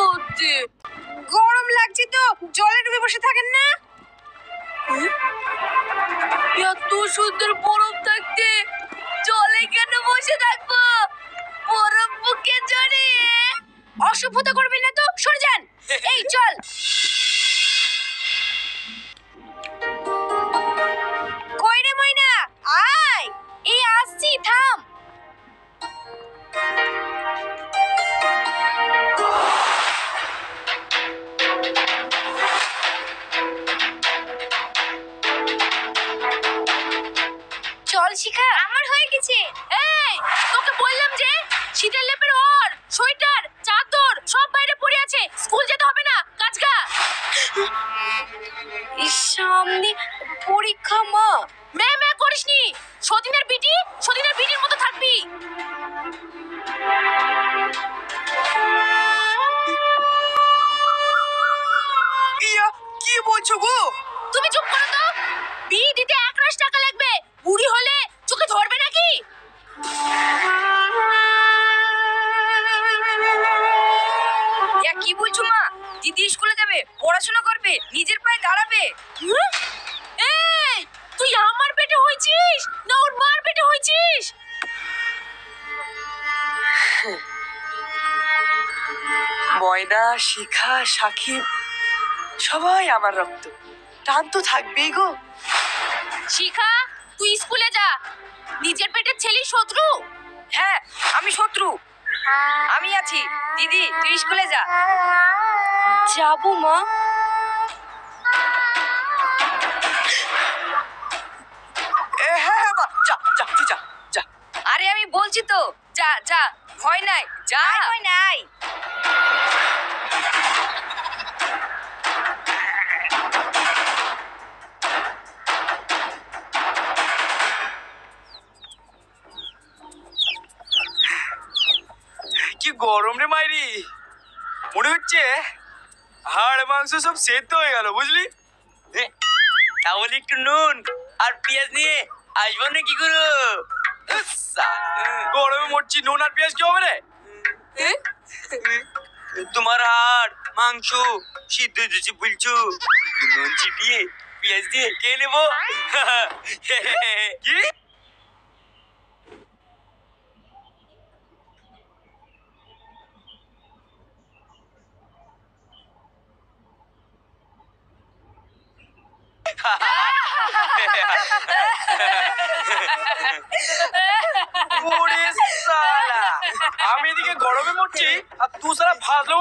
হচ্ছে। গরম লাগছে তো জলে ডুবে বসে থাকেন না? এত সুন্দর বরফ থাকতে জলে কেন বসে থাকবো? বরফ বুকে জড়িয়ে। অসভ্যতা করবেন না তো, সরে যান। এই চল। কই রে ময়না, আয়। এই আসছি, থাম। চল শিখা, আমার হয়ে গেছে। এই তোকে বললাম যে শীতের লেপের ওর সোয়েটার চাদর সব বাইরে পড়ে আছে, স্কুল যেতে হবে না, কাজকা। সামনে পরীক্ষা মা। মে করিসনি, সদিনের বিটির মতো থাকবি। ইয়া কি বলছো গো? তুমি চুপ করো তো। বিয়ে দিতে 1 লাখ টাকা লাগবে, বুড়ি হলে চোখে ধরবে নাকি? কি বলছো মা? দিদি স্কুলে যাবে, পড়াশোনা করবে, নিজের পায়ে দাঁড়াবে। এই তুই আমার পেটে হয়েছিস না ওর মার পেটে হয়েছিস? ময়না, শিখা, সাকিব সবাই আমার রক্ত, টান তো থাকবেই গো। শিখা, তুই স্কুলে যা। নিজের পেটের ছেলে শত্রু? হ্যাঁ, আমি শত্রু। আমি আছি। দিদি তুই স্কুলে যা। যাবো মা। হ্যাঁ মা, যা যা তুই যা যা। আরে আমি বলছি তো, যা যা, ভয় নাই, যা। ভয় নাই। কি গরম রে মাইরি, মনে হচ্ছে হাড় মাংস সব সেদ্ধ হয়ে গেল, বুঝলি? তাহলে একটু নুন আর পেঁয়াজ নিয়ে আসবো না কি করো? গরমে মরছি, নুন আর পেঁয়াজ কি হবে রে? তোমার হাড় মাংস সিদ্ধ দিয়েছি বলছো, নুন ছিটিয়ে পেঁয়াজ দিয়ে খেয়ে নেবো। কি? ওরে শালা, আমি এদিকে গরমে মরছি আর তুই শালা ভাজলো